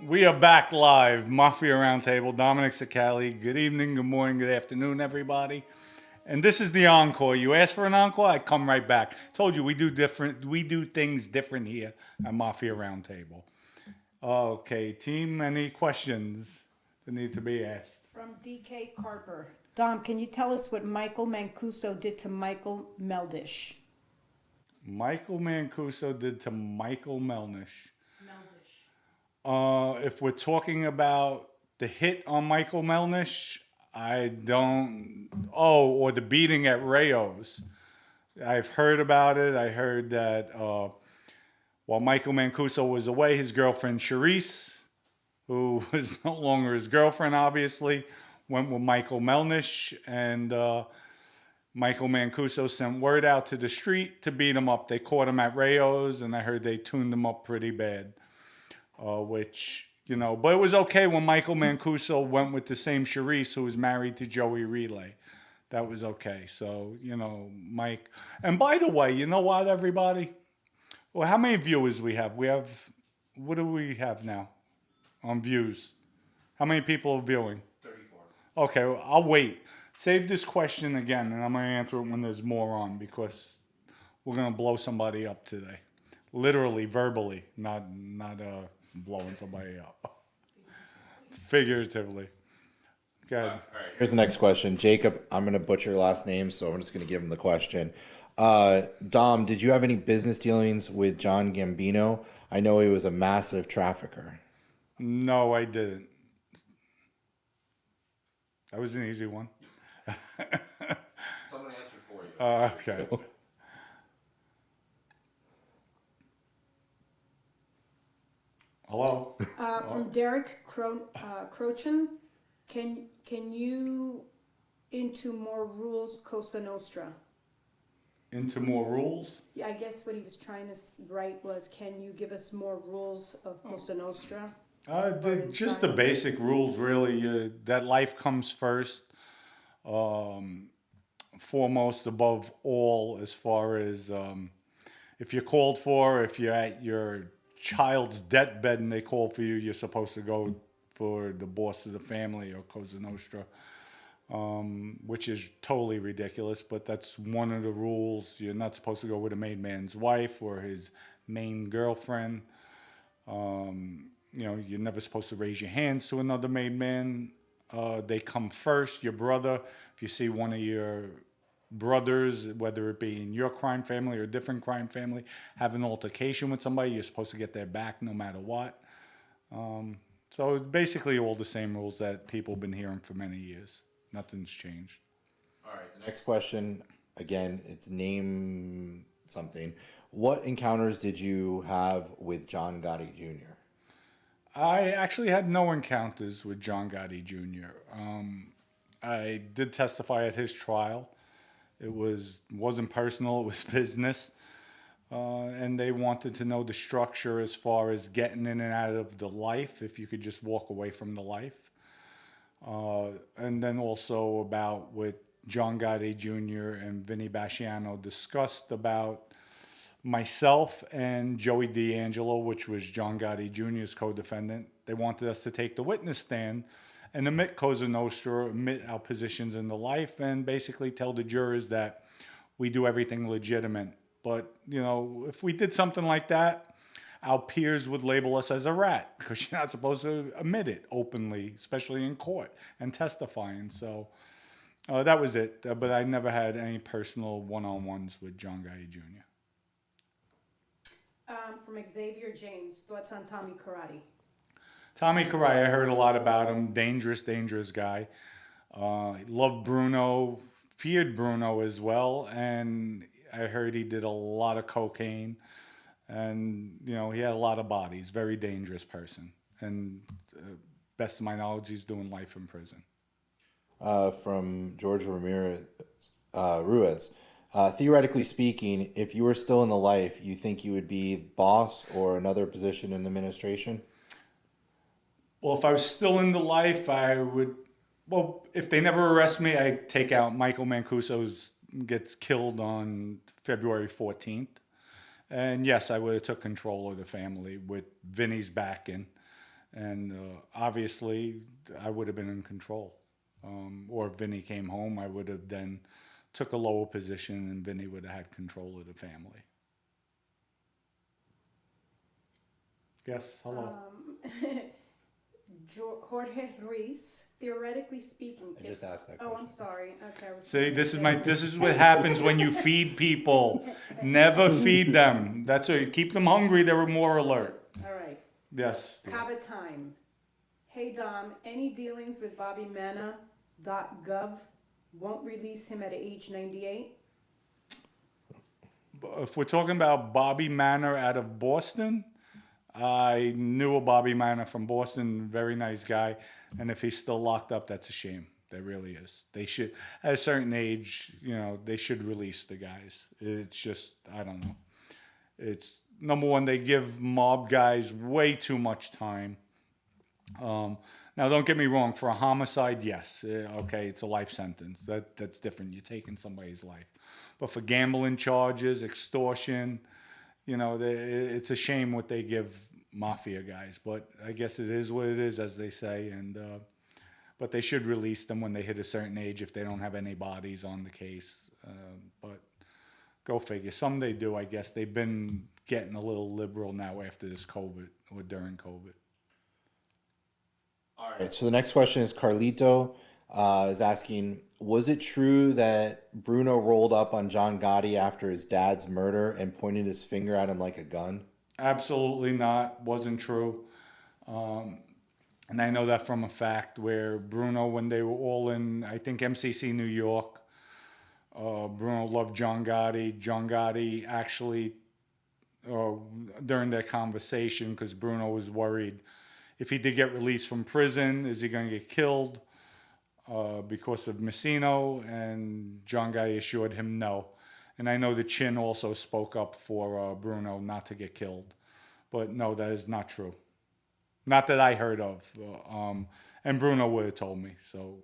We are back live, Mafia Roundtable, Dominick, Cicale. Good evening, good morning, good afternoon, everybody. And this is the encore. You asked for an encore, I come right back. Told you we do things different here at Mafia Roundtable. Okay, team, any questions that need to be asked? From DK Carper. Dom, can you tell us what Michael Mancuso did to Michael Meldish? Michael Mancuso did to Michael Melnish. Meldish. If we're talking about the hit on Michael Melnish, I don't. Oh, or the beating at Rayo's. I've heard about it. I heard that while Michael Mancuso was away, his girlfriend Charisse, who was no longer his girlfriend, obviously, went with Michael Melnish, and Michael Mancuso sent word out to the street to beat him up. They caught him at Rayo's, and I heard they tuned him up pretty bad. Which, but it was okay when Michael Mancuso went with the same Charisse who was married to Joey Relay. That was okay. So, Mike. And by the way, you know what, everybody? Well, how many viewers we have? What do we have now on views? How many people are viewing? 34. Okay, well, I'll wait. Save this question again, and I'm going to answer it when there's more on, because we're going to blow somebody up today. Literally, verbally, not blowing somebody up. Figuratively. Good. All right, here's the next question. Jacob, I'm going to butcher your last name, so I'm just going to give him the question. Dom, did you have any business dealings with John Gambino? I know he was a massive trafficker. No, I didn't. That was an easy one. Someone answered for you. Okay. Hello? From Derek Crochin. Can you into more rules Cosa Nostra? Into more rules? Yeah, I guess what he was trying to write was, can you give us more rules of Cosa Nostra? Just the basic rules, really. That life comes first, foremost above all, as far as if you're called for, if you're at your child's deathbed and they call for you, you're supposed to go for the boss of the family or Cosa Nostra, which is totally ridiculous, but that's one of the rules. You're not supposed to go with a made man's wife or his main girlfriend. You're never supposed to raise your hands to another made man. They come first. Your brother, if you see one of your brothers, whether it be in your crime family or a different crime family, have an altercation with somebody, you're supposed to get their back no matter what. So it's basically all the same rules that people have been hearing for many years. Nothing's changed. All right, the next question, again, it's name something. What encounters did you have with John Gotti Jr.? I actually had no encounters with John Gotti Jr. I did testify at his trial. It wasn't personal, it was business. And they wanted to know the structure as far as getting in and out of the life, if you could just walk away from the life. And then also about what John Gotti Jr. and Vinny Basciano discussed about myself and Joey D'Angelo, which was John Gotti Jr.'s co-defendant. They wanted us to take the witness stand and admit Cosa Nostra, admit our positions in the life, and basically tell the jurors that we do everything legitimate. But, if we did something like that, our peers would label us as a rat, because you're not supposed to admit it openly, especially in court and testifying. So that was it. But I never had any personal one-on-ones with John Gotti Jr. From Xavier James, thoughts on Tommy Karate? Tommy Karate, I heard a lot about him. Dangerous, dangerous guy. Loved Bruno, feared Bruno as well, and I heard he did a lot of cocaine, and he had a lot of bodies. Very dangerous person, and best of my knowledge, he's doing life in prison. From George Ramirez, Ruiz. Theoretically speaking, if you were still in the life, you think you would be boss or another position in the administration? Well, if I was still in the life, I would. Well, if they never arrest me, I take out Michael Mancuso gets killed on February 14th. And yes, I would have took control of the family with Vinny's backing. And obviously, I would have been in control. Or if Vinny came home, I would have then took a lower position, and Vinny would have had control of the family. Yes, hello. Jorge Ruiz, theoretically speaking. I just asked that Oh, question. I'm sorry. Okay. I was See, this is what happens when you feed people. Never feed them. That's what, keep them hungry, they're more alert. All right. Yes. Kava time. Hey Dom, any dealings with BobbyManna.gov won't release him at age 98? If we're talking about Bobby Manor out of Boston, I knew a Bobby Manor from Boston, very nice guy. And if he's still locked up, that's a shame. That really is. They should, at a certain age, they should release the guys. It's just, I don't know. It's, number one, they give mob guys way too much time. Now, don't get me wrong. For a homicide, yes, okay, it's a life sentence. That's different. You're taking somebody's life. But for gambling charges, extortion, it's a shame what they give mafia guys. But I guess it is what it is, as they say. And but they should release them when they hit a certain age if they don't have any bodies on the case. But go figure. Some they do, I guess. They've been getting a little liberal now after this COVID or during COVID. All right. So the next question is Carlito is asking, was it true that Bruno rolled up on John Gotti after his dad's murder and pointed his finger at him like a gun? Absolutely not. Wasn't true. And I know that from a fact where Bruno, when they were all in, I think, MCC New York, Bruno loved John Gotti. John Gotti actually, during their conversation, because Bruno was worried, if he did get released from prison, is he going to get killed because of Messino? And John Gotti assured him no. And I know the Chin also spoke up for Bruno not to get killed. But no, that is not true. Not that I heard of. And Bruno would have told me. So,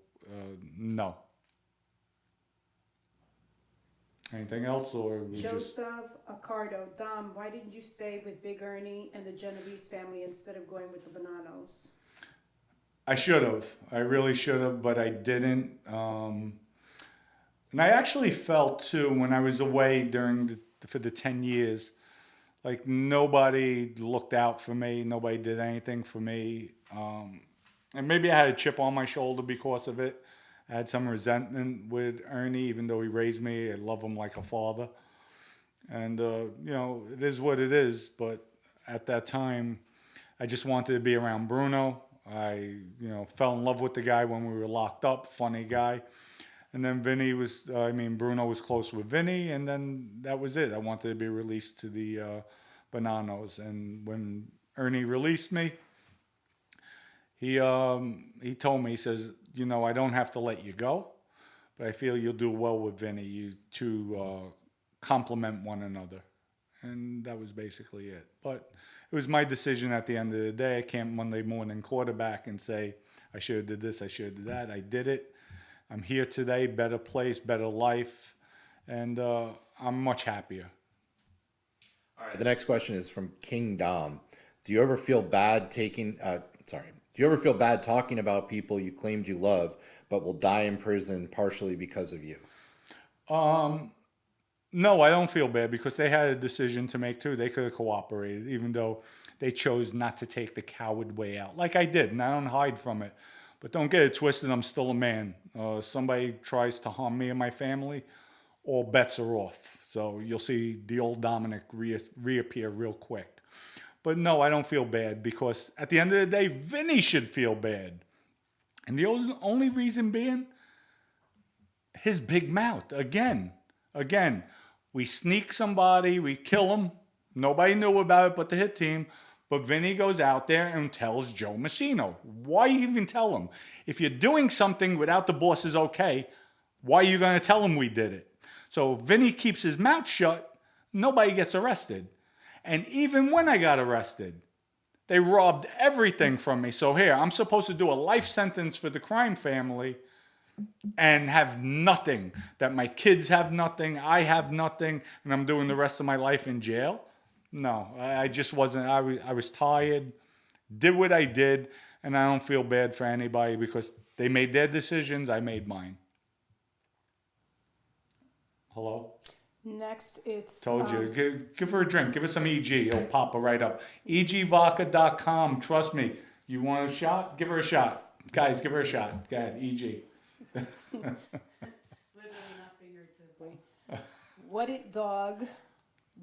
no. Anything else? Or we just... Joseph Accardo. Dom, why didn't you stay with Big Ernie and the Genovese family instead of going with the Bonanos? I should have. I really should have, but I didn't. And I actually felt, too, when I was away for the 10 years, like nobody looked out for me. Nobody did anything for me. And maybe I had a chip on my shoulder because of it. I had some resentment with Ernie, even though he raised me. I love him like a father. And, it is what it is. But at that time, I just wanted to be around Bruno. I, fell in love with the guy when we were locked up. Funny guy. And then Bruno was close with Vinny. And then that was it. I wanted to be released to the Bonanos. And when Ernie released me, he told me, he says, I don't have to let you go, but I feel you'll do well with Vinny. You two complement one another. And that was basically it. But it was my decision at the end of the day. I can't Monday morning quarterback and say, I should have did this, I should have did that. I did it. I'm here today, better place, better life, and I'm much happier. All right. The next question is from King Dom. Do you ever feel bad talking about people you claimed you love, but will die in prison partially because of you? No, I don't feel bad because they had a decision to make too. They could have cooperated, even though they chose not to take the coward way out, like I did, and I don't hide from it. But don't get it twisted, I'm still a man. Somebody tries to harm me and my family, all bets are off. So you'll see the old Dominick reappear real quick. But no, I don't feel bad because at the end of the day, Vinny should feel bad. And the only reason being, his big mouth. Again, we sneak somebody, we kill them. Nobody knew about it but the hit team. But Vinny goes out there and tells Joe Messino. Why even tell him? If you're doing something without the boss's okay, why are you going to tell him we did it? So Vinny keeps his mouth shut, nobody gets arrested. And even when I got arrested, they robbed everything from me. So here, I'm supposed to do a life sentence for the crime family and have nothing. That my kids have nothing, I have nothing, and I'm doing the rest of my life in jail? No, I just wasn't. I was tired, did what I did, and I don't feel bad for anybody because they made their decisions. I made mine. Hello? Next, it's Told you. Give her a drink. Give her some EG. It'll pop her right up. EGvodka.com. Trust me. You want a shot? Give her a shot. Guys, give her a shot. Go ahead. EG. literally not figuratively. What It Dog,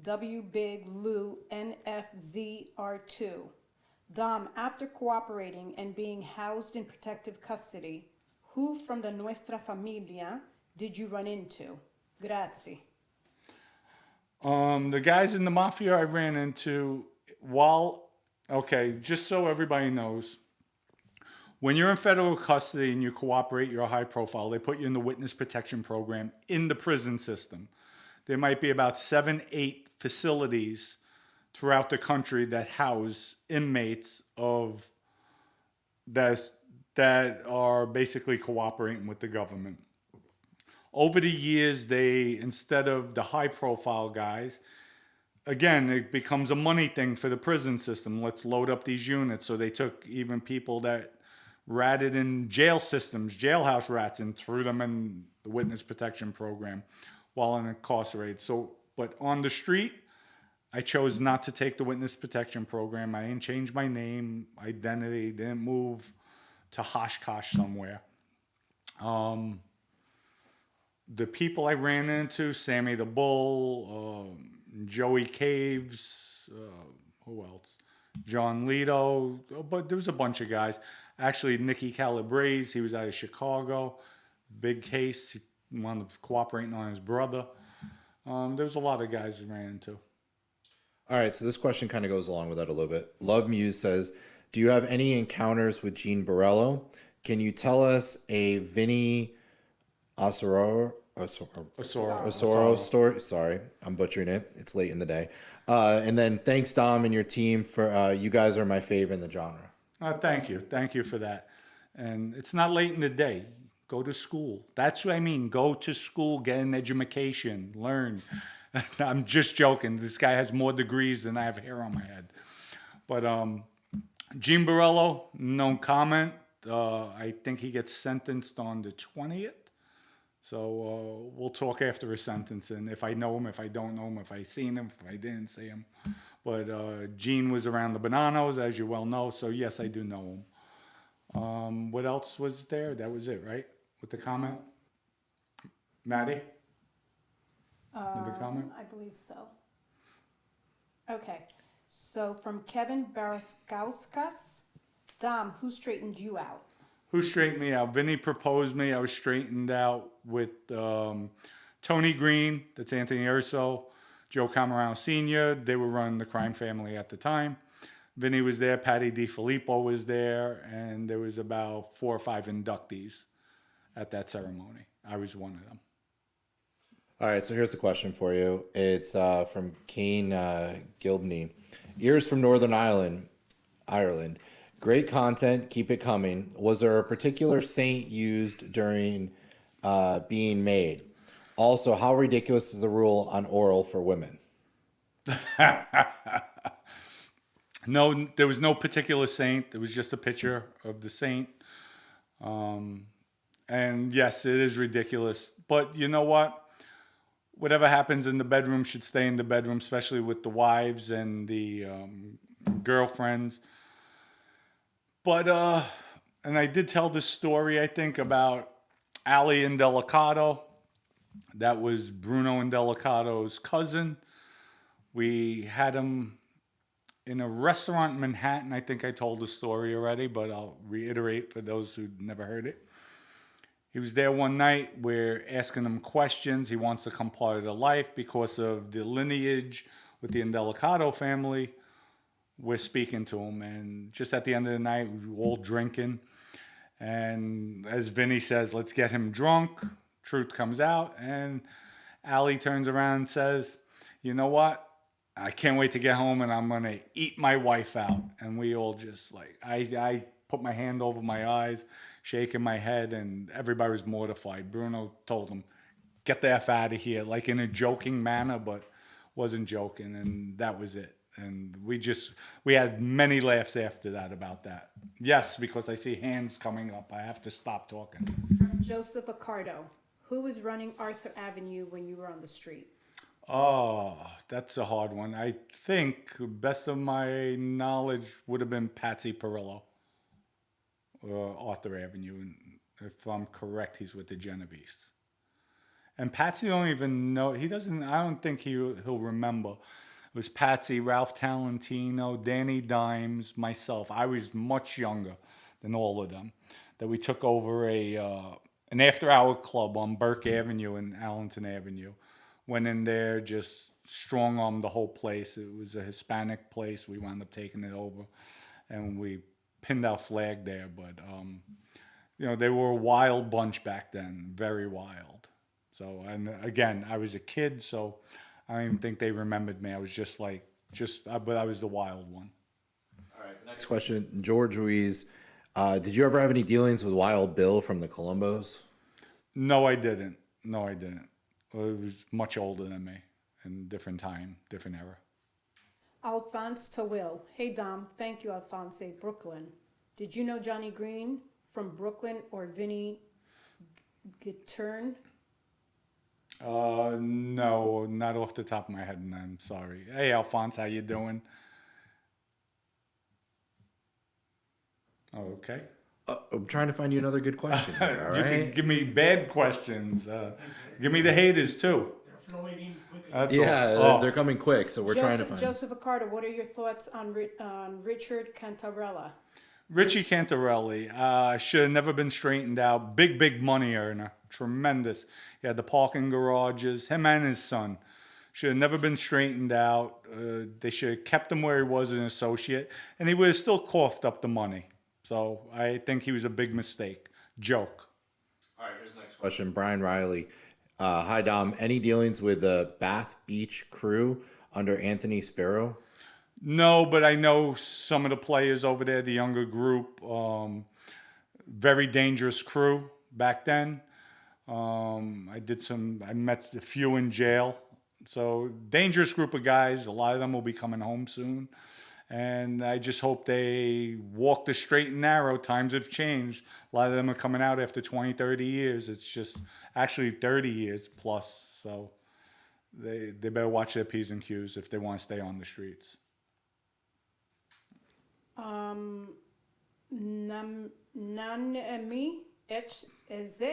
W Big Lou, NFZR2. Dom, after cooperating and being housed in protective custody, who from the Nuestra Familia did you run into? Grazie. The guys in the mafia I ran into okay, just so everybody knows, when you're in federal custody and you cooperate, you're a high profile, they put you in the witness protection program in the prison system. There might be about 7, 8 facilities throughout the country that house inmates that are basically cooperating with the government. Over the years, instead of the high profile guys, again, it becomes a money thing for the prison system. Let's load up these units. So they took even people that ratted in jail systems, jailhouse rats, and threw them in the witness protection program while incarcerated. But on the street, I chose not to take the witness protection program. I didn't change my name, identity, didn't move to Oshkosh somewhere. The people I ran into, Sammy the Bull, Joey Caves, who else? John Lito, but there was a bunch of guys. Actually, Nicky Calabrese, he was out of Chicago. Big case, he wound up cooperating on his brother. There was a lot of guys I ran into. All right, so this question kind of goes along with that a little bit. Love Muse says, do you have any encounters with Gene Borello? Can you tell us a Vinny Osoro story? Sorry, I'm butchering it. It's late in the day. And then thanks, Dom, and your team for you guys are my favorite in the genre. Thank you. Thank you for that. And it's not late in the day. Go to school. That's what I mean. Go to school, get an education, learn. I'm just joking. This guy has more degrees than I have hair on my head. But Gene Borello, no comment. I think he gets sentenced on the 20th. So we'll talk after his sentencing. If I know him, if I don't know him, if I seen him, if I didn't see him. But Gene was around the Bonanos, as you well know. So yes, I do know him. What else was there? That was it, right? With the comment? Maddie? With the comment? I believe so. Okay. So from Kevin Baraskauskas, Dom, who straightened you out? Who straightened me out? Vinny proposed me. I was straightened out with Tony Green, that's Anthony Urso, Joe Camarano Sr. They were running the crime family at the time. Vinny was there, Patty DiFilippo was there, and there was about 4 or 5 inductees at that ceremony. I was one of them. All right, so here's the question for you. It's from Kane Gilbney. Ears from Northern Ireland. Great content. Keep it coming. Was there a particular saint used during being made? Also, how ridiculous is the rule on oral for women? No, there was no particular saint. It was just a picture of the saint. And yes, it is ridiculous. But you know what? Whatever happens in the bedroom should stay in the bedroom, especially with the wives and the girlfriends. But, and I did tell this story, I think, about Ali Indelicato. That was Bruno Indelicato's cousin. We had him in a restaurant in Manhattan. I think I told the story already, but I'll reiterate for those who never heard it. He was there one night. We're asking him questions. He wants to come part of the life because of the lineage with the Indelicato family. We're speaking to him, and just at the end of the night, we were all drinking. And as Vinny says, let's get him drunk. Truth comes out, and Ali turns around and says, you know what? I can't wait to get home, and I'm going to eat my wife out. And we all just I put my hand over my eyes, shaking my head, and everybody was mortified. Bruno told him, get the F out of here, like in a joking manner, but wasn't joking, and that was it. And we had many laughs after that about that. Yes, because I see hands coming up. I have to stop talking. Joseph Accardo, who was running Arthur Avenue when you were on the street? Oh, that's a hard one. I think, best of my knowledge, would have been Patsy Perillo, Arthur Avenue. And if I'm correct, he's with the Genovese. And Patsy don't even know. He doesn't. I don't think he'll remember. It was Patsy, Ralph Talentino, Danny Dimes, myself. I was much younger than all of them. That we took over an after-hour club on Burke Avenue and Allenton Avenue. Went in there, just strong-armed the whole place. It was a Hispanic place. We wound up taking it over, and we pinned our flag there. But they were a wild bunch back then, very wild. So, and again, I was a kid, so I don't even think they remembered me. I was but I was the wild one. All right, the next question, George Ruiz. Did you ever have any dealings with Wild Bill from the Colombos? No, I didn't. No, I didn't. He was much older than me, in different time, different era. Alphonse Tawil. Hey, Dom. Thank you, Alphonse. Brooklyn. Did you know Johnny Green from Brooklyn or Vinny Gittern? No, not off the top of my head, and I'm sorry. Hey, Alphonse, how you doing? Oh, okay. I'm trying to find you another good question here, all You right? can give me bad questions. Give me the haters, too. That's Yeah, all. they're coming quick, so we're trying to find. Joseph Accardo, what are your thoughts on Richard Cantarella? Richie Cantarelli should have never been straightened out. Big money earner. Tremendous. He had the parking garages. Him and his son should have never been straightened out. They should have kept him where he was an associate, and he would have still coughed up the money. So I think he was a big mistake. Joke. All right, here's the next question. Brian Riley. Hi, Dom. Any dealings with the Bath Beach crew under Anthony Sparrow? No, but I know some of the players over there, the younger group. Very dangerous crew back then. I met a few in jail. So dangerous group of guys. A lot of them will be coming home soon. And I just hope they walk the straight and narrow. Times have changed. A lot of them are coming out after 20, 30 years. It's just actually 30 years plus. So they better watch their P's and Q's if they want to stay on the streets. Nanemi Eze.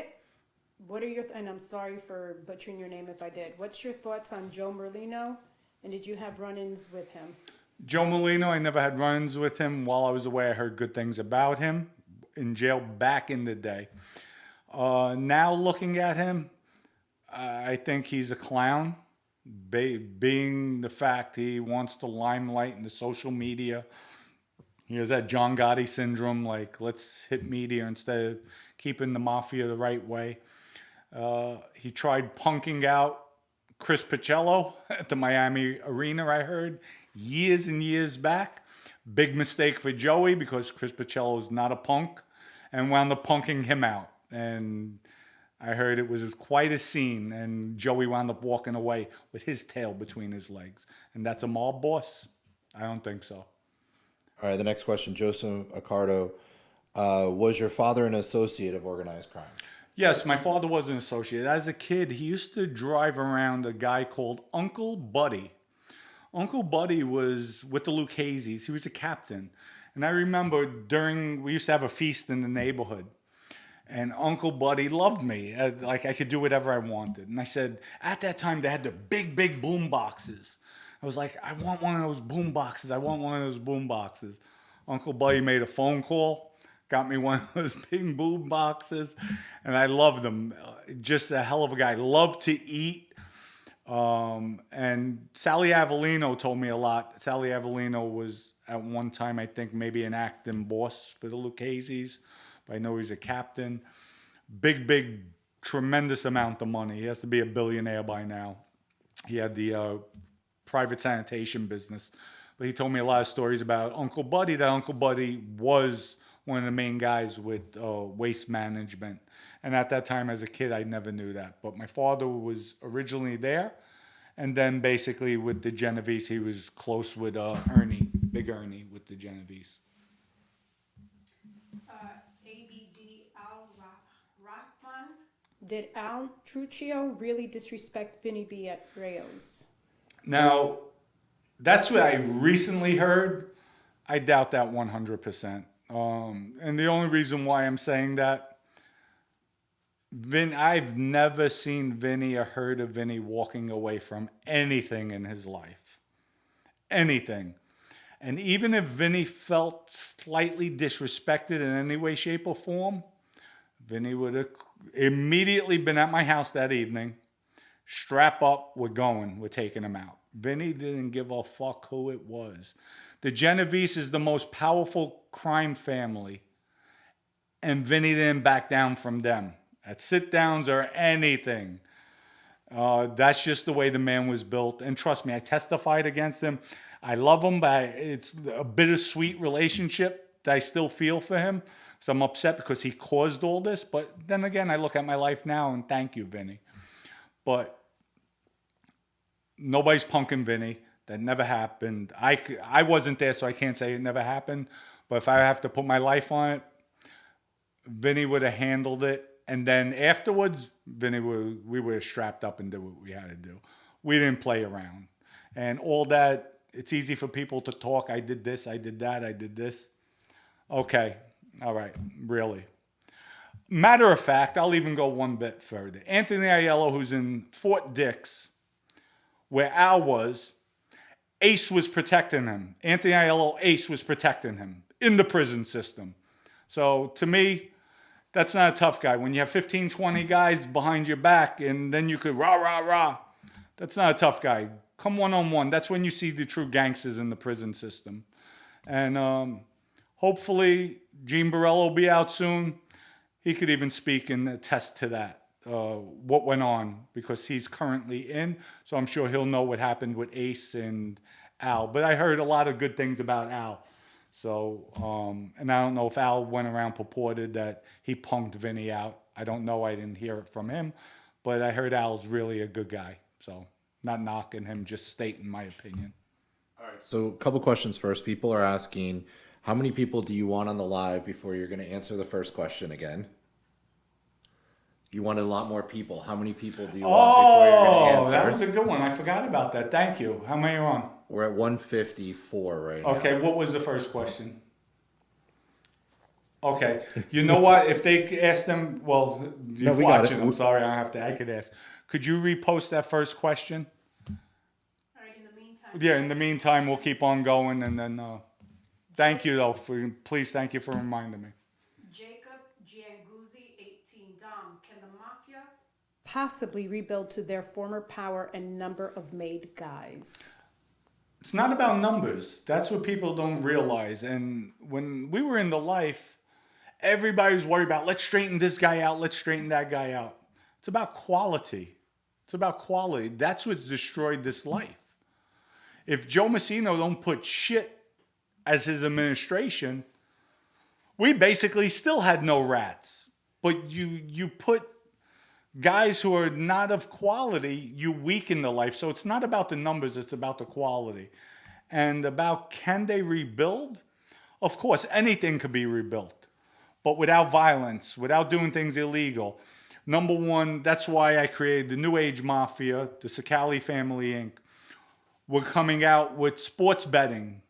What are your and I'm sorry for butchering your name if I did. What's your thoughts on Joe Merlino? And did you have run-ins with him? Joe Molino, I never had run-ins with him. While I was away, I heard good things about him in jail back in the day. Now looking at him, I think he's a clown. Being the fact he wants the limelight and the social media. He has that John Gotti syndrome, like let's hit media instead of keeping the mafia the right way. He tried punking out Chris Pacello at the Miami Arena, I heard, years and years back. Big mistake for Joey because Chris Pacello is not a punk and wound up punking him out. And I heard it was quite a scene, and Joey wound up walking away with his tail between his legs. And that's a mob boss? I don't think so. All right, the next question, Joseph Accardo. Was your father an associate of organized crime? Yes, my father was an associate. As a kid, he used to drive around a guy called Uncle Buddy. Uncle Buddy was with the Lucchese's. He was a captain. And I remember we used to have a feast in the neighborhood. And Uncle Buddy loved me. Like I could do whatever I wanted. And I said, at that time, they had the big boom boxes. I was like, I want one of those boom boxes. I want one of those boom boxes. Uncle Buddy made a phone call, got me one of those big boom boxes, and I loved him. Just a hell of a guy. Loved to eat. And Sally Avellino told me a lot. Sally Avellino was at one time, I think, maybe an acting boss for the Lucchese's. But I know he's a captain. Big, tremendous amount of money. He has to be a billionaire by now. He had the private sanitation business. But he told me a lot of stories about Uncle Buddy, that Uncle Buddy was one of the main guys with waste management. And at that time as a kid, I never knew that. But my father was originally there. And then basically with the Genovese, he was close with Ernie, Big Ernie with the Genovese. ABD Al Rahman. Did Al Truccio really disrespect Vinny B at Rayo's? Now, that's what I recently heard. I doubt that 100%. And the only reason why I'm saying that, I've never seen Vinny or heard of Vinny walking away from anything in his life. Anything. And even if Vinny felt slightly disrespected in any way, shape, or form, Vinny would have immediately been at my house that evening. Strap up, we're going, we're taking him out. Vinny didn't give a fuck who it was. The Genovese is the most powerful crime family, and Vinny didn't back down from them. At sit-downs or anything. That's just the way the man was built. And trust me, I testified against him. I love him, but it's a bittersweet relationship that I still feel for him. So I'm upset because he caused all this. But then again, I look at my life now and thank you, Vinny. But nobody's punking Vinny. That never happened. I wasn't there, so I can't say it never happened. But if I have to put my life on it, Vinny would have handled it. And then afterwards, we were strapped up and did what we had to do. We didn't play around. And all that, it's easy for people to talk. I did this, I did that, I did this. Okay, all right, really. Matter of fact, I'll even go one bit further. Anthony Aiello, who's in Fort Dix, where Al was, Ace was protecting him. Anthony Aiello, Ace was protecting him in the prison system. So to me, that's not a tough guy. When you have 15, 20 guys behind your back and then you could rah, rah, rah. That's not a tough guy. Come one-on-one. That's when you see the true gangsters in the prison system. And hopefully Gene Borello will be out soon. He could even speak and attest to that, what went on, because he's currently in. So I'm sure he'll know what happened with Ace and Al. But I heard a lot of good things about Al. So, and I don't know if Al went around purported that he punked Vinny out. I don't know. I didn't hear it from him. But I heard Al's really a good guy. So, not knocking him, just stating my opinion. All right. So, a couple questions first. People are asking, how many people do you want on the live before you're going to answer the first question again? You wanted a lot more people. How many people do you want before you're going to answer? That was a good one. I forgot about that. Thank you. How many are on? We're at 154 right now. Okay, what was the first question? Okay, you know what? If they ask them, well, you're watching. I'm sorry, I could ask. Could you repost that first question? All right, in the meantime. Yeah, in the meantime, we'll keep on going, and then thank you, though. Please, thank you for reminding me. Jacob Gianguzzi, 18. Dom, can the Mafia possibly rebuild to their former power and number of made guys? It's not about numbers. That's what people don't realize. And when we were in the life, everybody was worried about, let's straighten this guy out, let's straighten that guy out. It's about quality. It's about quality. That's what's destroyed this life. If Joe Messino don't put shit as his administration, we basically still had no rats. But you put guys who are not of quality, you weaken the life. So it's not about the numbers, it's about the quality. And about, can they rebuild? Of course, anything could be rebuilt, but without violence, without doing things illegal. Number one, that's why I created the New Age Mafia, the Cicale Family Inc. We're coming out with sports betting,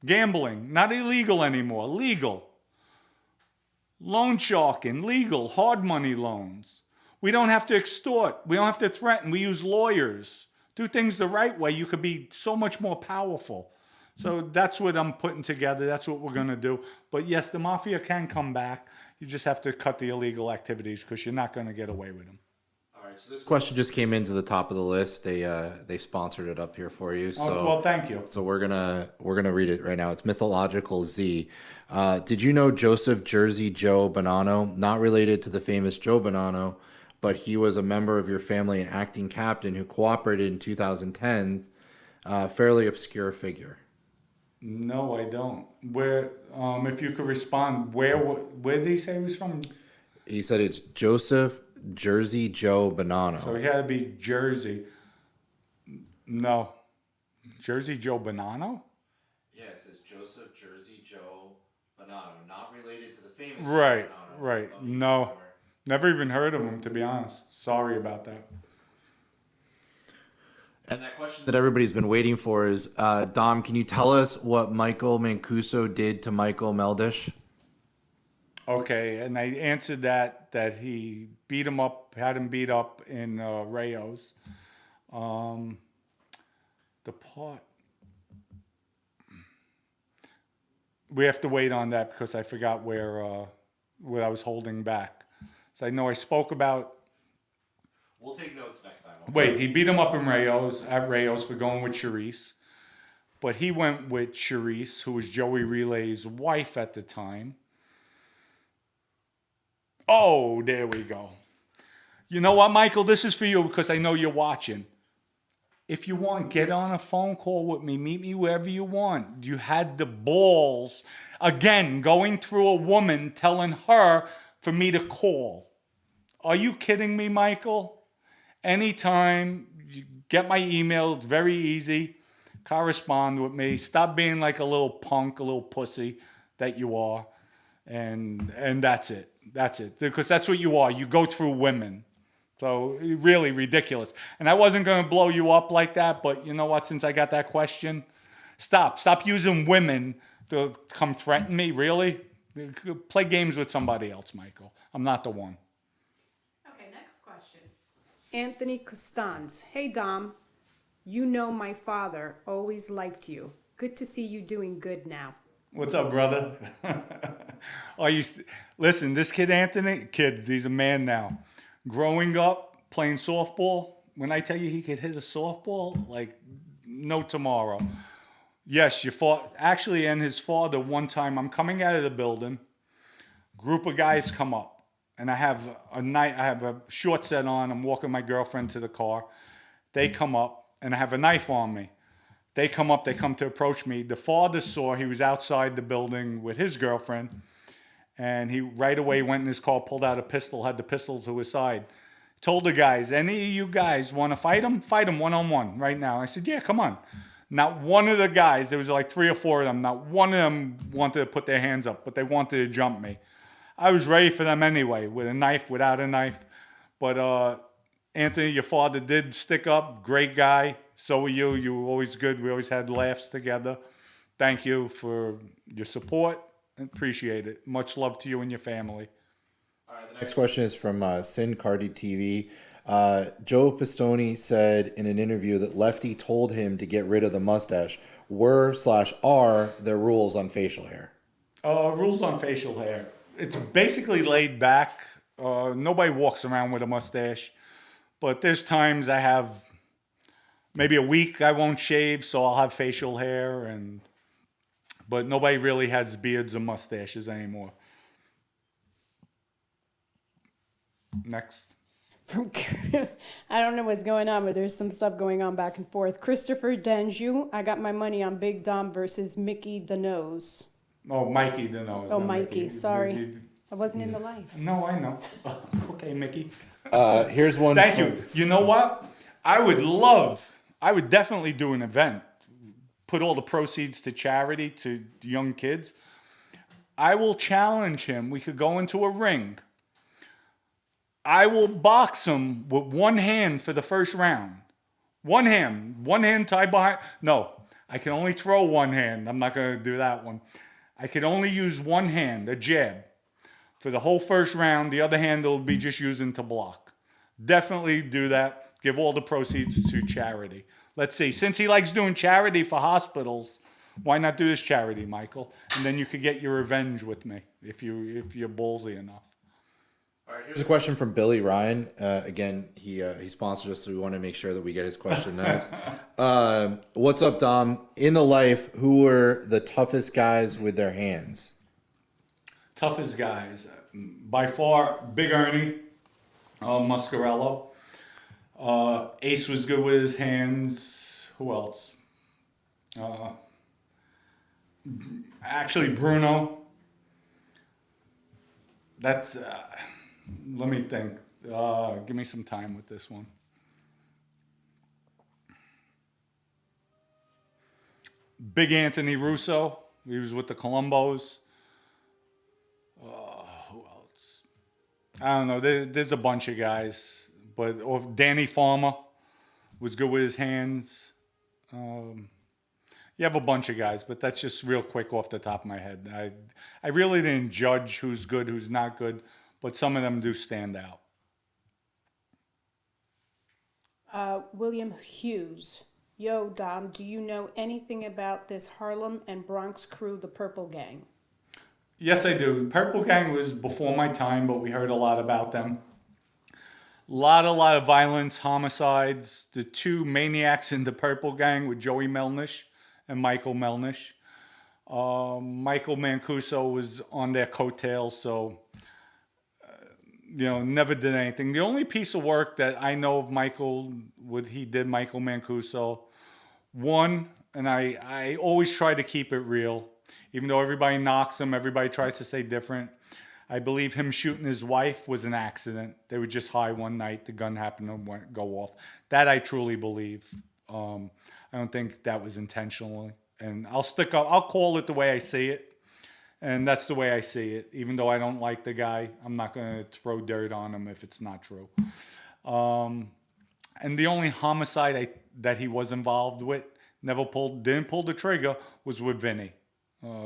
gambling, not illegal anymore, legal. Loan sharking, legal, hard money loans. We don't have to extort. We don't have to threaten. We use lawyers. Do things the right way. You could be so much more powerful. So that's what I'm putting together. That's what we're going to do. But yes, the Mafia can come back. You just have to cut the illegal activities because you're not going to get away with them. All right, so this question just came into the top of the list. They sponsored it up here for you. So, well, thank you. So we're gonna read it right now. It's Mythological Z. Did you know Joseph Jersey Joe Bonanno, not related to the famous Joe Bonanno, but he was a member of your family and acting captain who cooperated in 2010, fairly obscure figure? No, I don't. Where, if you could respond, where did he say he was from? He said it's Joseph Jersey Joe Bonanno. So he had to be Jersey. No. Jersey Joe Bonanno? Yeah, it says Joseph Jersey Joe Bonanno, not related to the famous Right, Joe Bonanno. right. of the No. former. Never even heard of him, to be honest. Sorry about that. And that question that everybody's been waiting for is, Dom, can you tell us what Michael Mancuso did to Michael Meldish? Okay, and I answered that he beat him up, had him beat up in Rayos. The part we have to wait on that because I forgot where what I was holding back. So I know I spoke about. We'll take notes next time. Wait, he beat him up in Rayos at Rayos for going with Charisse, but he went with Charisse, who was Joey Relay's wife at the time. Oh, there we go. You know what, Michael? This is for you because I know you're watching. If you want, get on a phone call with me. Meet me wherever you want. You had the balls, again, going through a woman telling her for me to call. Are you kidding me, Michael? Anytime, you get my email. It's very easy. Correspond with me. Stop being like a little punk, a little pussy that you are. And that's it. That's it. Because that's what you are. You go through women. So really ridiculous. And I wasn't going to blow you up like that, but you know what? Since I got that question, stop using women to come threaten me. Really? Play games with somebody else, Michael. I'm not the one. Okay, next question. Anthony Costanz. Hey, Dom. You know my father always liked you. Good to see you doing good now. What's up, brother? Listen, this kid Anthony, he's a man now. Growing up playing softball, when I tell you he could hit a softball like no tomorrow. Yes, actually, and his father, one time I'm coming out of the building, group of guys come up, and I have a short set on. I'm walking my girlfriend to the car. They come up, and I have a knife on me. They come up, they come to approach me. The father saw he was outside the building with his girlfriend, and he right away went in his car, pulled out a pistol, had the pistol to his side. Told the guys, any of you guys want to fight him? Fight him one-on-one right now. I said, yeah, come on. Not one of the guys, there was like 3 or 4 of them, not one of them wanted to put their hands up, but they wanted to jump me. I was ready for them anyway, with a knife, without a knife. But Anthony, your father did stick up. Great guy. So were you. You were always good. We always had laughs together. Thank you for your support. Appreciate it. Much love to you and your family. All right, the next question is from Sin Cardi TV. Joe Pistone said in an interview that Lefty told him to get rid of the mustache. Are there rules on facial hair? Rules on facial hair. It's basically laid back. Nobody walks around with a mustache. But there's times I have maybe a week I won't shave, so I'll have facial hair, but nobody really has beards or mustaches anymore. Next. I don't know what's going on, but there's some stuff going on back and forth. Christopher Danjou. I got my money on Big Dom versus Mickey the Nose. Oh, Mikey the Nose. Oh, not Mikey. Mickey. Sorry. I wasn't in the life. No, I know. Okay, Mickey. Here's one. Thank you. You know what? I would definitely do an event. Put all the proceeds to charity to young kids. I will challenge him. We could go into a ring. I will box him with one hand for the first round. One hand tied behind. No, I can only throw one hand. I'm not going to do that one. I can only use one hand, a jab, for the whole first round. The other hand will be just using to block. Definitely do that. Give all the proceeds to charity. Let's see. Since he likes doing charity for hospitals, why not do this charity, Michael? And then you could get your revenge with me if you're ballsy enough. All right, here's a question from Billy Ryan. Again, he sponsored us, so we want to make sure that we get his question next. What's up, Dom? In the life, who were the toughest guys with their hands? Toughest guys. By far, Big Ernie, Muscarello. Ace was good with his hands. Who else? Actually, Bruno. That's... let me think. Give me some time with this one. Big Anthony Russo. He was with the Columbos. Who else? I don't know. There's a bunch of guys, but or Danny Farmer was good with his hands. You have a bunch of guys, but that's just real quick off the top of my head. I really didn't judge who's good, who's not good, but some of them do stand out. William Hughes. Yo, Dom, do you know anything about this Harlem and Bronx crew, the Purple Gang? Yes, I do. Purple Gang was before my time, but we heard a lot about them. A lot of violence, homicides. The two maniacs in the Purple Gang were Joey Melnish and Michael Melnish. Michael Mancuso was on their coattails, so never did anything. The only piece of work that I know of Michael Mancuso, one, and I always try to keep it real, even though everybody knocks him, everybody tries to say different. I believe him shooting his wife was an accident. They were just high one night. The gun happened to go off. That I truly believe. I don't think that was intentionally. And I'll call it the way I see it. And that's the way I see it. Even though I don't like the guy, I'm not going to throw dirt on him if it's not true. And the only homicide that he was involved with, didn't pull the trigger, was with Vinny.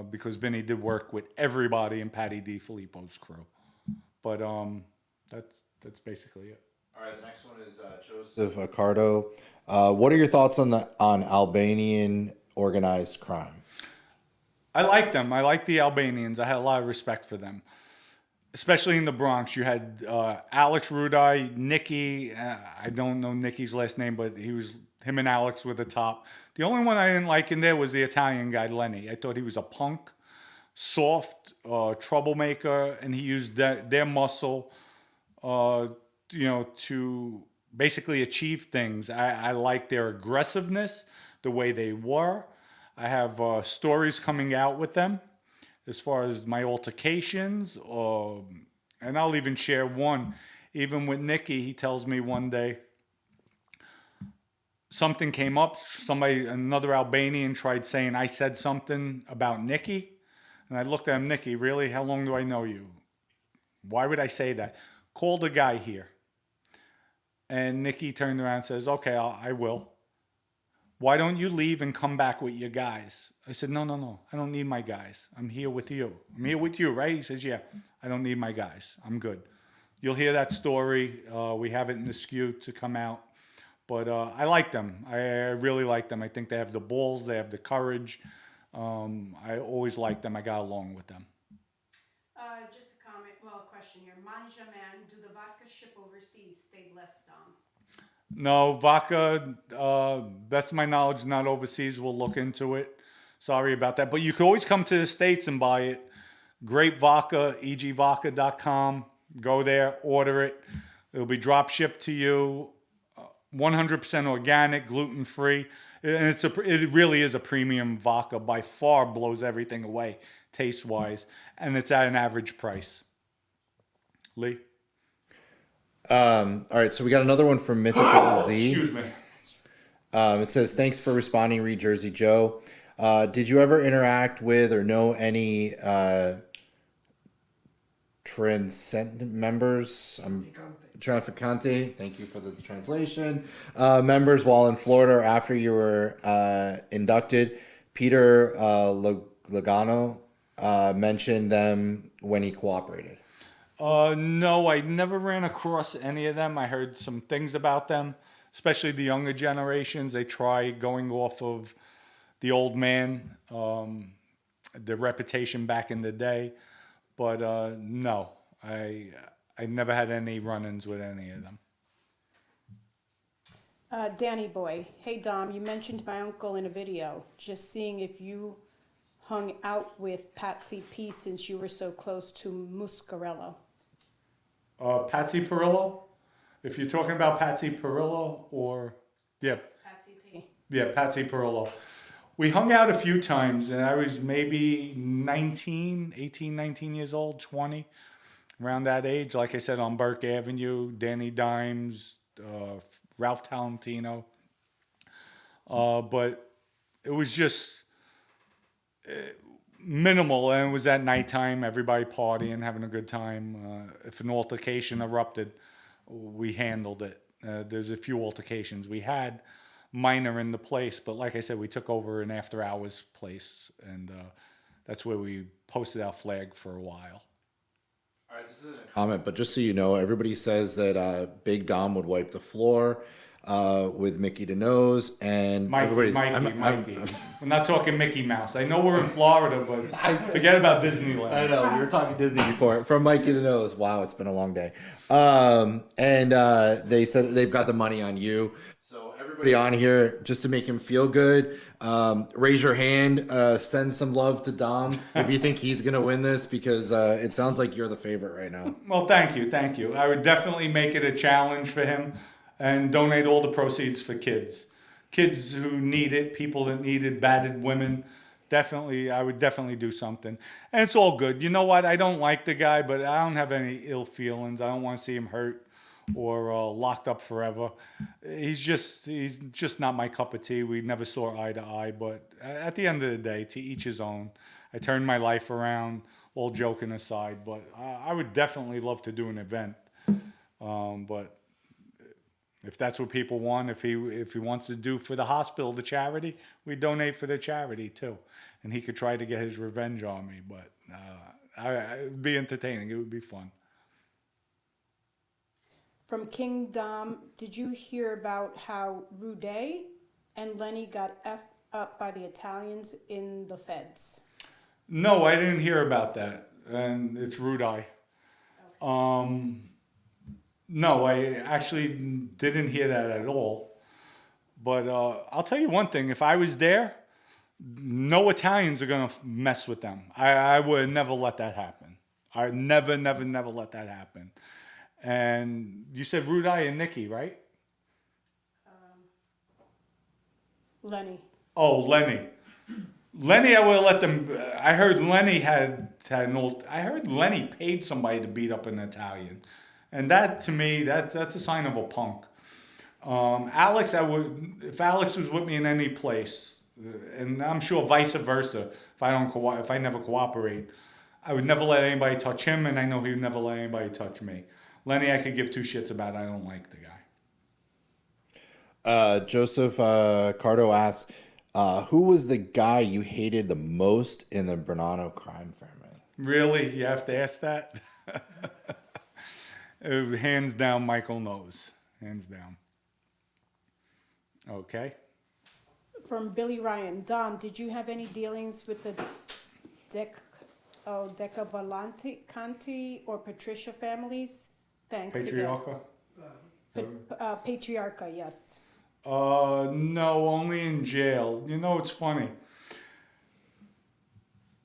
Because Vinny did work with everybody in Patty DiFilippo's crew. But that's basically it. All right, the next one is Joseph Accardo. What are your thoughts on Albanian organized crime? I like them. I like the Albanians. I had a lot of respect for them, especially in the Bronx. You had Alex Rudai, Nicky. I don't know Nicky's last name, but him and Alex were the top. The only one I didn't like in there was the Italian guy, Lenny. I thought he was a punk, soft, troublemaker, and he used their muscle, to basically achieve things. I like their aggressiveness, the way they were. I have stories coming out with them as far as my altercations, and I'll even share one. Even with Nicky, he tells me one day, something came up. Another Albanian tried saying I said something about Nicky. And I looked at him, Nicky, really? How long do I know you? Why would I say that? Call the guy here. And Nicky turned around and says, okay, I will. Why don't you leave and come back with your guys? I said, no. I don't need my guys. I'm here with you. I'm here with you, right? He says, yeah, I don't need my guys. I'm good. You'll hear that story. We have it in the SKU to come out. But I like them. I really like them. I think they have the balls. They have the courage. I always liked them. I got along with them. Just a comment, a question here. Manja Man, do the vodka ship overseas? Stay blessed, Dom. No, vodka, that's my knowledge, not overseas. We'll look into it. Sorry about that. But you can always come to the States and buy it. Great vodka, egvodka.com. Go there, order it. It'll be drop shipped to you. 100% organic, gluten-free. And it really is a premium vodka. By far blows everything away, taste-wise. And it's at an average price. Lee? All right, so we got another one from Mythical Z. Excuse me. It says, thanks for responding, Reed Jersey Joe. Did you ever interact with or know any Transcendent members? Traficante, thank you for the translation. Members while in Florida or after you were inducted. Peter Logano mentioned them when he cooperated. No, I never ran across any of them. I heard some things about them, especially the younger generations. They try going off of the old man, the reputation back in the day. But no, I never had any run-ins with any of them. Danny Boy, hey Dom, you mentioned my uncle in a video. Just seeing if you hung out with Patsy P since you were so close to Muscarello. Patsy Perillo? If you're talking about Patsy Perillo or... Yeah. Patsy P. Yeah, Patsy Perillo. We hung out a few times, and I was maybe 19 years old, 20, around that age. Like I said, on Burke Avenue, Danny Dimes, Ralph Talentino. But it was just minimal, and it was at nighttime, everybody partying, having a good time. If an altercation erupted, we handled it. There's a few altercations we had, minor in the place, but like I said, we took over an after hours place, and that's where we posted our flag for a while. All right, this isn't a comment, but just so you know, everybody says that Big Dom would wipe the floor with Mickey the Nose, and everybody's. Mikey. We're not talking Mickey Mouse. I know we're in Florida, but forget about Disneyland. I know, we were talking Disney before. From Mikey the Nose. Wow, it's been a long day. And they said they've got the money on you. So everybody on here, just to make him feel good, raise your hand, send some love to Dom if you think he's going to win this, because it sounds like you're the favorite right now. Well, thank you. I would definitely make it a challenge for him and donate all the proceeds for kids. Kids who need it, people that need it, battered women. I would definitely do something. And it's all good. You know what? I don't like the guy, but I don't have any ill feelings. I don't want to see him hurt or locked up forever. He's just not my cup of tea. We never saw eye to eye, but at the end of the day, to each his own. I turned my life around, all joking aside, but I would definitely love to do an event. But if that's what people want, if he wants to do for the hospital, the charity, we donate for the charity too. And he could try to get his revenge on me, but it would be entertaining. It would be fun. From King Dom, did you hear about how Rude and Lenny got effed up by the Italians in the feds? No, I didn't hear about that. And it's Rude. Okay. No, I actually didn't hear that at all. But I'll tell you one thing. If I was there, no Italians are going to mess with them. I would never let that happen. I never let that happen. And you said Rude and Nikki, right? Lenny. Oh, Lenny. Lenny, I would have let them. I heard Lenny had an old. I heard Lenny paid somebody to beat up an Italian. And that, to me, that's a sign of a punk. Alex, if Alex was with me in any place, and I'm sure vice versa, if I never cooperate, I would never let anybody touch him, and I know he would never let anybody touch me. Lenny, I could give two shits about. I don't like the guy. Joseph Cardo asks, who was the guy you hated the most in the Bernano crime family? Really? You have to ask that? Hands down, Michael knows. Hands down. Okay. From Billy Ryan, Dom, did you have any dealings with the Decavalcanti or Patricia families? Thanks. Patriarcha? Patriarcha, yes. No, only in jail. You know, it's funny.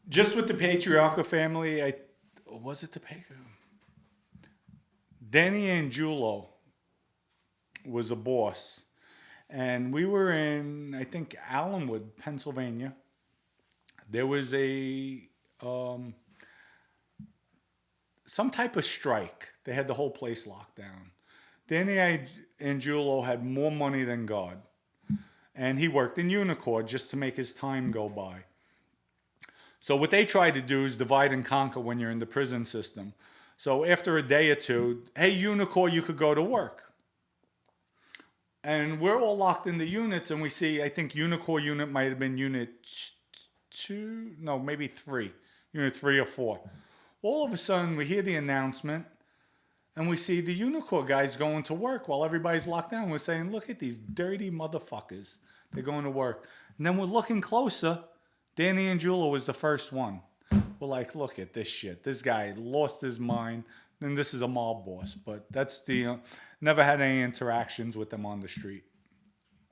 Just with the Patriarcha family, was it the Patriarcha? Danny Angiulo was a boss. And we were in, I think, Allenwood, Pennsylvania. There was some type of strike. They had the whole place locked down. Danny Angiulo had more money than God. And he worked in Unicor just to make his time go by. So what they tried to do is divide and conquer when you're in the prison system. So after a day or two, hey, Unicor, you could go to work. And we're all locked in the units, and we see, I think Unicor unit might have been unit 2, no, maybe 3, unit 3 or 4. All of a sudden, we hear the announcement, and we see the Unicor guys going to work while everybody's locked down. We're saying, look at these dirty motherfuckers. They're going to work. And then we're looking closer. Danny Angiulo was the first one. We're like, look at this shit. This guy lost his mind. And this is a mob boss. But that's never had any interactions with them on the street.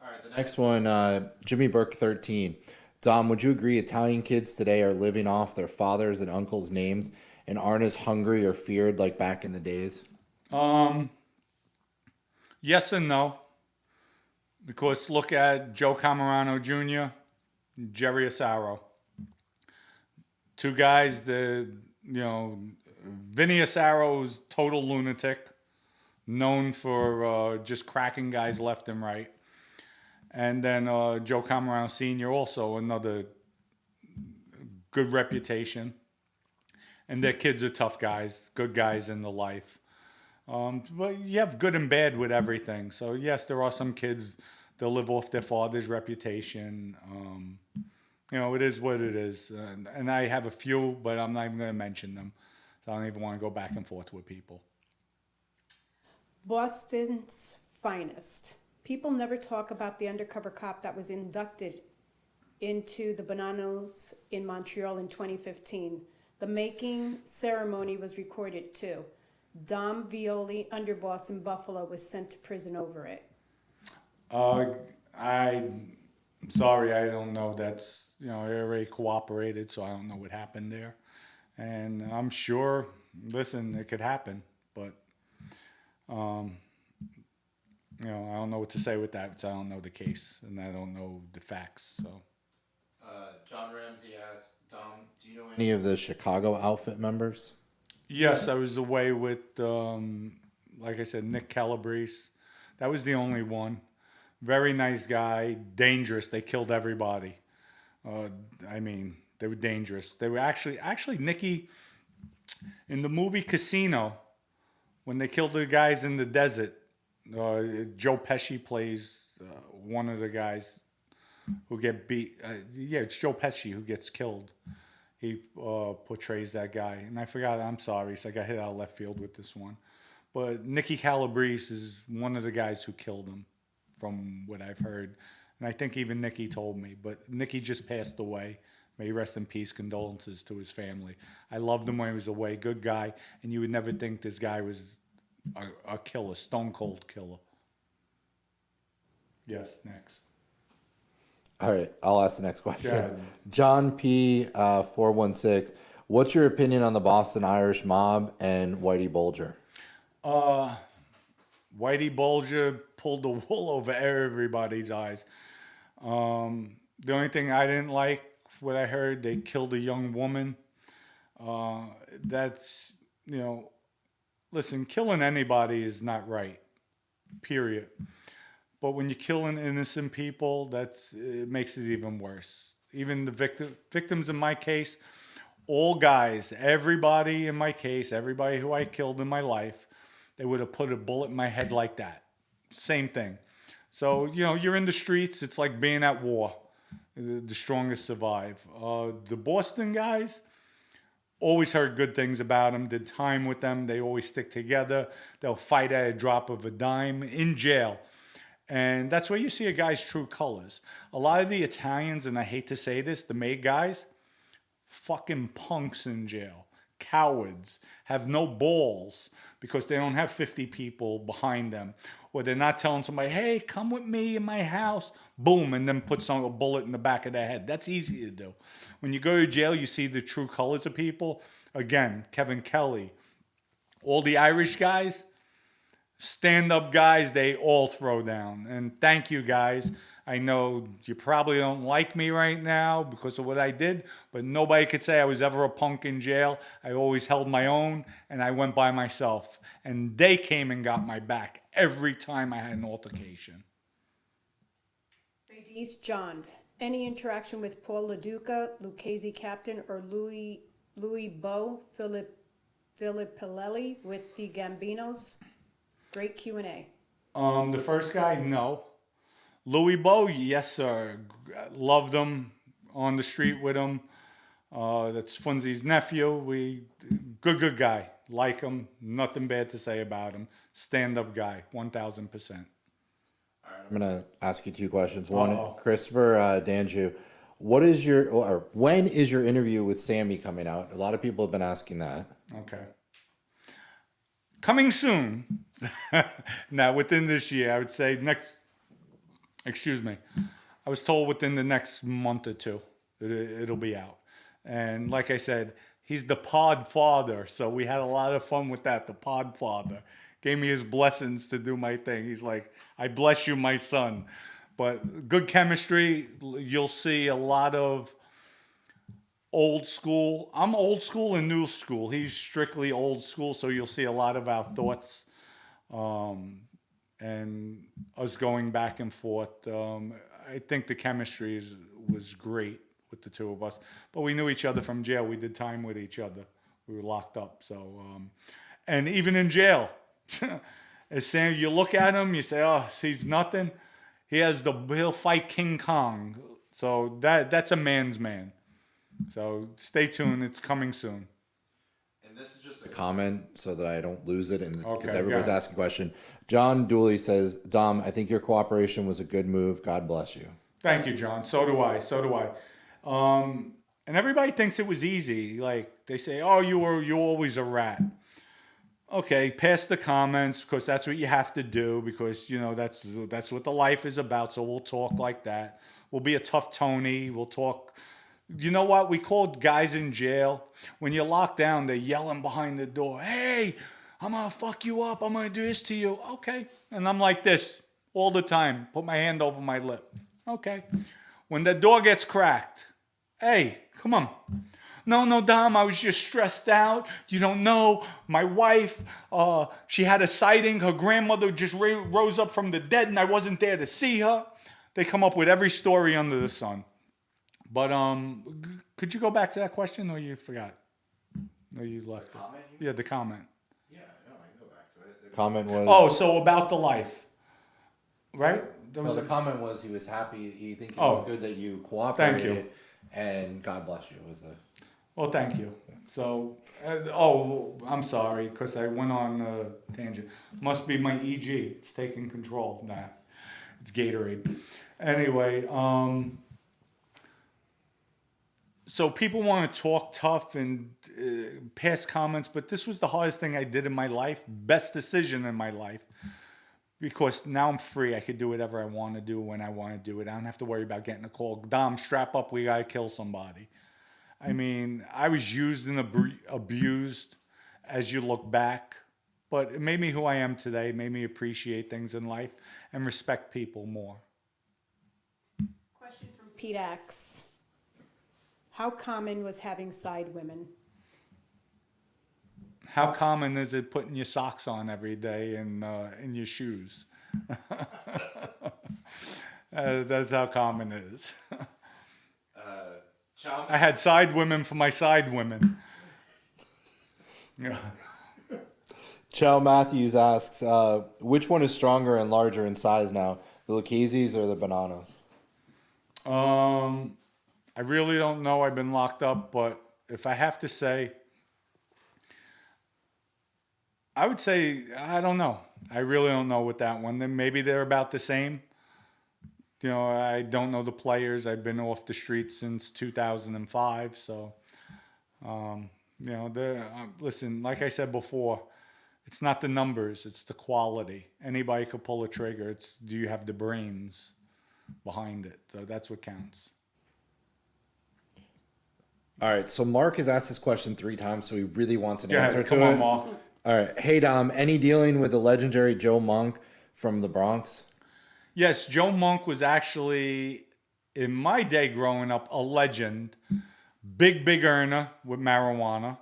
All right, the next one, Jimmy Burke 13. Dom, would you agree Italian kids today are living off their fathers' and uncles' names and aren't as hungry or feared like back in the days? Yes and no. Because look at Joe Camerano Jr., Jerry Asaro. Two guys that, Vinny Asaro's total lunatic, known for just cracking guys left and right. And then Joe Camerano Sr., also another good reputation. And their kids are tough guys, good guys in the life. But you have good and bad with everything. So yes, there are some kids that live off their father's reputation. It is what it is. And I have a few, but I'm not even going to mention them. So I don't even want to go back and forth with people. Boston's finest. People never talk about the undercover cop that was inducted into the Bonanos in Montreal in 2015. The making ceremony was recorded too. Dom Violi, underboss in Buffalo, was sent to prison over it. I'm sorry, I don't know. That's, they already cooperated, so I don't know what happened there. And I'm sure, listen, it could happen, but, I don't know what to say with that because I don't know the case and I don't know the facts, so. John Ramsey asked, Dom, do you know any of the Chicago outfit members? Yes, I was away with, like I said, Nick Calabrese. That was the only one. Very nice guy, dangerous. They killed everybody. They were dangerous. They were actually Nicky, in the movie Casino, when they killed the guys in the desert, Joe Pesci plays one of the guys who get beat. It's Joe Pesci who gets killed. He portrays that guy. And I forgot, I'm sorry, so I got hit out of left field with this one. But Nicky Calabrese is one of the guys who killed him, from what I've heard. And I think even Nicky told me. But Nicky just passed away. May he rest in peace. Condolences to his family. I loved him when he was away. Good guy. And you would never think this guy was a killer, stone cold killer. Yes, next. All right, I'll ask the next question. Yeah. John P. 416. What's your opinion on the Boston Irish mob and Whitey Bulger? Whitey Bulger pulled the wool over everybody's eyes. The only thing I didn't like, what I heard, they killed a young woman. That's, listen, killing anybody is not right, period. But when you're killing innocent people, it makes it even worse. Even the victims in my case, all guys, everybody in my case, everybody who I killed in my life, they would have put a bullet in my head like that. Same thing. So, you're in the streets. It's like being at war. The strongest survive. The Boston guys, always heard good things about them. Did time with them. They always stick together. They'll fight at a drop of a dime in jail. And that's where you see a guy's true colors. A lot of the Italians, and I hate to say this, the made guys, fucking punks in jail. Cowards. Have no balls because they don't have 50 people behind them. Or they're not telling somebody, hey, come with me in my house. Boom, and then put a bullet in the back of their head. That's easy to do. When you go to jail, you see the true colors of people. Again, Kevin Kelly. All the Irish guys, stand-up guys, they all throw down. And thank you, guys. I know you probably don't like me right now because of what I did, but nobody could say I was ever a punk in jail. I always held my own, and I went by myself. And they came and got my back every time I had an altercation. Ladies, John, any interaction with Paul LaDuca, Lucchese Captain, or Louis Beau Filippelli with the Gambinos? Great Q&A. The first guy, no. Louis Beau, yes, sir. Loved him, on the street with him. That's Funzy's nephew. Good guy. Like him. Nothing bad to say about him. Stand-up guy, 1,000%. All right, I'm going to ask you two questions. One, Christopher Danju, when is your interview with Sammy coming out? A lot of people have been asking that. Okay. Coming soon. Now, within this year, I would say I was told within the next month or two, it'll be out. And like I said, he's the pod father. So we had a lot of fun with that. The pod father gave me his blessings to do my thing. He's like, I bless you, my son. But good chemistry. You'll see a lot of old school. I'm old school and new school. He's strictly old school. So you'll see a lot of our thoughts. And us going back and forth. I think the chemistry was great with the two of us. But we knew each other from jail. We did time with each other. We were locked up. So, and even in jail, as saying, you look at him, you say, oh, he's nothing. He'll fight King Kong. So that's a man's man. So stay tuned. It's coming soon. And this is just a comment so that I don't lose it, and because Okay, everybody's yeah. asking a question. John Dooley says, Dom, I think your cooperation was a good move. God bless you. Thank you, John. So do I. So do I. And everybody thinks it was easy. Like they say, oh, you're always a rat. Okay, pass the comments because that's what you have to do because you know that's what the life is about. So we'll talk like that. We'll be a tough Tony. We'll talk. You know what? We called guys in jail. When you're locked down, they're yelling behind the door. Hey, I'm going to fuck you up. I'm going to do this to you. Okay. And I'm like this all the time. Put my hand over my lip. Okay. When the door gets cracked, hey, come on. No, Dom, I was just stressed out. You don't know. My wife, she had a sighting. Her grandmother just rose up from the dead and I wasn't there to see her. They come up with every story under the sun. But could you go back to that question or you forgot? No, you left it. comment? Yeah, the comment. Yeah, no, I can go back to it. The comment was... Oh, so about the life. Right? There No, was the comment was he was happy. He think it Oh. was good that you cooperated. Thank you. And God bless you was the... Well, thank you. So, I'm sorry because I went on a tangent. Must be my EG. It's taking control. Nah, it's Gatorade. Anyway, so people want to talk tough and pass comments, but this was the hardest thing I did in my life. Best decision in my life. Because now I'm free. I could do whatever I want to do when I want to do it. I don't have to worry about getting a call. Dom, strap up. We got to kill somebody. I mean, I was used and abused as you look back, but it made me who I am today, made me appreciate things in life and respect people more. Question from Pete Axe. How common was having side women? How common is it putting your socks on every day and in your shoes? That's how common it is. I had side women for my side women. Yeah. Chow Matthews asks, which one is stronger and larger in size now, the Lucchese's or the Bananas? I really don't know. I've been locked up, but if I have to say, I would say, I don't know. I really don't know with that one. Then maybe they're about the same. You know, I don't know the players. I've been off the streets since 2005. So, you know, listen, like I said before, it's not the numbers, it's the quality. Anybody could pull a trigger. It's do you have the brains behind it? So that's what counts. All right, so Mark has asked this question 3 times, so he really wants an answer to come it. on, Mark. All right. Hey, Dom, any dealing with the legendary Joe Monk from the Bronx? Yes, Joe Monk was actually, in my day growing up, a legend. Big earner with marijuana.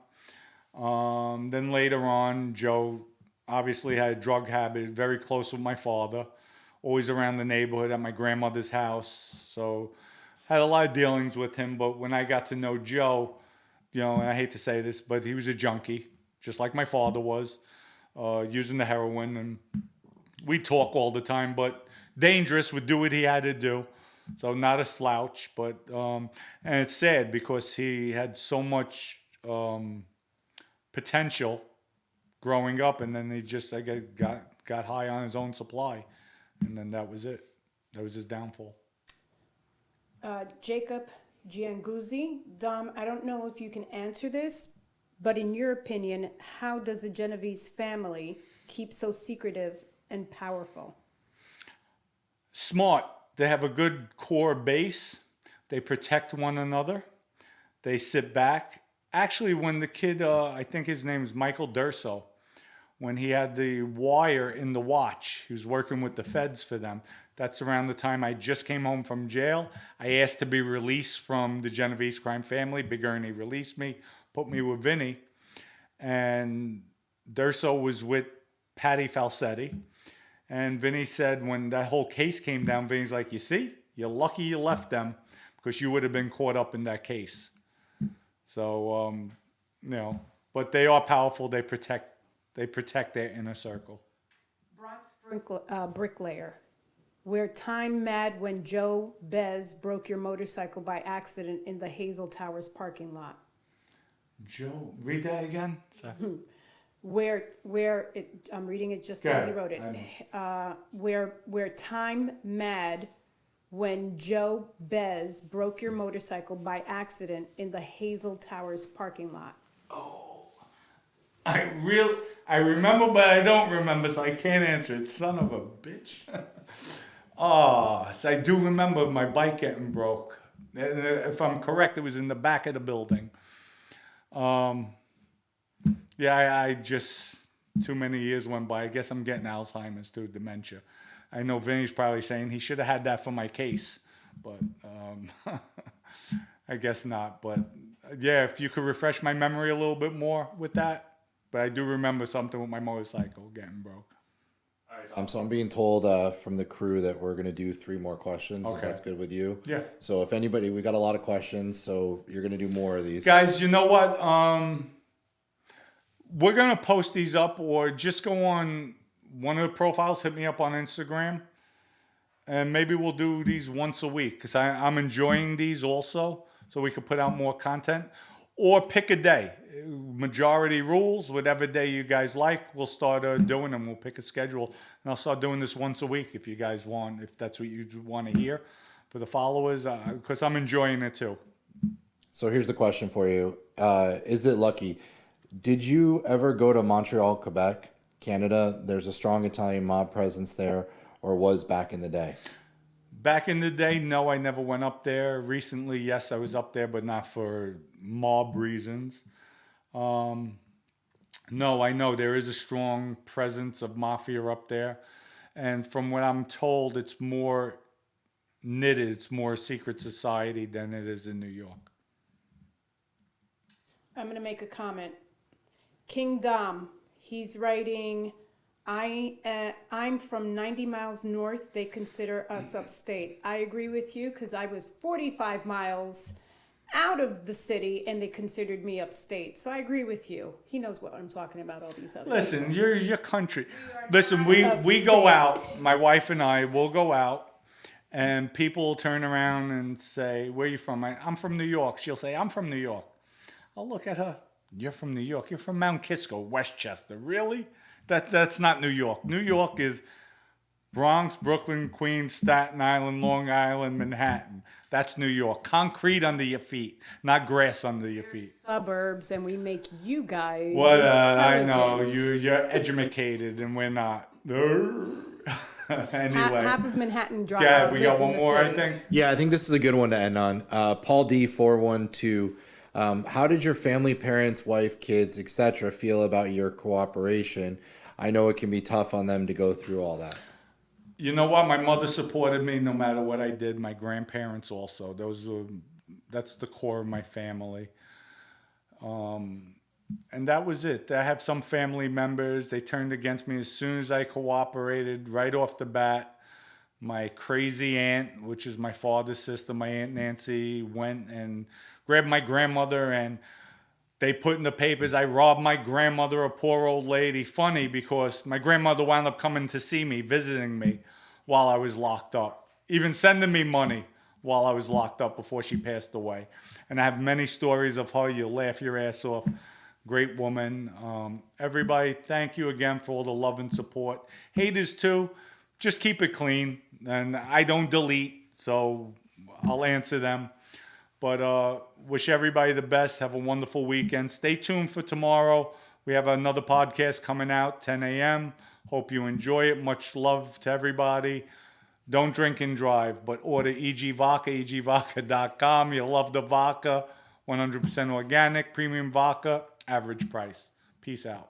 Then later on, Joe obviously had a drug habit, very close with my father, always around the neighborhood at my grandmother's house. So had a lot of dealings with him. But when I got to know Joe, you know, and I hate to say this, but he was a junkie, just like my father was, using the heroin. And we talk all the time, but dangerous, would do what he had to do. So not a slouch, but, and it's sad because he had so much potential growing up, and then he just, I guess, got high on his own supply. And then that was it. That was his downfall. Jacob Gianguzzi. Dom, I don't know if you can answer this, but in your opinion, how does the Genovese family keep so secretive and powerful? Smart. They have a good core base. They protect one another. They sit back. Actually, when the kid, I think his name is Michael Durso, when he had the wire in the watch, he was working with the feds for them. That's around the time I just came home from jail. I asked to be released from the Genovese crime family. Big Ernie released me, put me with Vinny. And Durso was with Patty Falsetti. And Vinny said when that whole case came down, Vinny's like, you see, you're lucky you left them because you would have been caught up in that case. So, you know, but they are powerful. They protect their inner circle. Bricklayer. We're time mad when Joe Bez broke your motorcycle by accident in the Hazel Towers parking lot. Joe, read that again. I'm reading it just Go how ahead. he wrote it. We're time mad when Joe Bez broke your motorcycle by accident in the Hazel Towers parking lot. I remember, but I don't remember, so I can't answer it. Son of a bitch. Oh, so I do remember my bike getting broke. If I'm correct, it was in the back of the building. Yeah, I just, too many years went by. I guess I'm getting Alzheimer's too, dementia. I know Vinny's probably saying he should have had that for my case, but I guess not. But yeah, if you could refresh my memory a little bit more with that. But I do remember something with my motorcycle getting broke. So I'm being told from the crew that we're going to do 3 more questions. If Okay. that's good with you. Yeah. So if anybody, we got a lot of questions, so you're going to do more of these. Guys, you know what? We're going to post these up, or just go on one of the profiles, hit me up on Instagram, and maybe we'll do these once a week, because I'm enjoying these also, so we can put out more content. Or pick a day. Majority rules, whatever day you guys like, we'll start doing them. We'll pick a schedule, and I'll start doing this once a week if you guys want, if that's what you want to hear for the followers, because I'm enjoying it too. So here's the question for you. Is it lucky? Did you ever go to Montreal, Quebec, Canada? There's a strong Italian mob presence there, or was back in the day? Back in the day, no, I never went up there. Recently, yes, I was up there, but not for mob reasons. No, I know there is a strong presence of mafia up there. And from what I'm told, it's more knitted. It's more a secret society than it is in New York. I'm going to make a comment. King Dom, he's writing, I'm from 90 miles north. They consider us upstate. I agree with you because I was 45 miles out of the city and they considered me upstate. So I agree with you. He knows what I'm talking about, all these other Listen, people. your country. Listen, we go upstate. out. My wife and I will go out, and people will turn around and say, "Where are you from?" I'm from New York. She'll say, "I'm from New York." I'll look at her. You're from New York. You're from Mount Kisco, Westchester. Really? That's not New York. New York is Bronx, Brooklyn, Queens, Staten Island, Long Island, Manhattan. That's New York. Concrete under your feet, not grass under your feet. Suburbs, and we make you guys What? I know intelligent. you're educated, and we're not. Anyway, Half of Manhattan drive. yeah, we got lives in one the more, I city. think. Yeah, I think this is a good one to end on. Paul D412. How did your family, parents, wife, kids, etc. feel about your cooperation? I know it can be tough on them to go through all that. You know what? My mother supported me no matter what I did. My grandparents also. That's the core of my family. And that was it. I have some family members. They turned against me as soon as I cooperated right off the bat. My crazy aunt, which is my father's sister, my Aunt Nancy, went and grabbed my grandmother, and they put in the papers, I robbed my grandmother, a poor old lady. Funny, because my grandmother wound up coming to see me, visiting me while I was locked up, even sending me money while I was locked up before she passed away. And I have many stories of her. You'll laugh your ass off. Great woman. Everybody, thank you again for all the love and support. Haters too, just keep it clean. And I don't delete, so I'll answer them. But wish everybody the best. Have a wonderful weekend. Stay tuned for tomorrow. We have another podcast coming out, 10 a.m. Hope you enjoy it. Much love to everybody. Don't drink and drive, but order EG Vodka, egvodka.com. You'll love the vodka. 100% organic, premium vodka, average price. Peace out.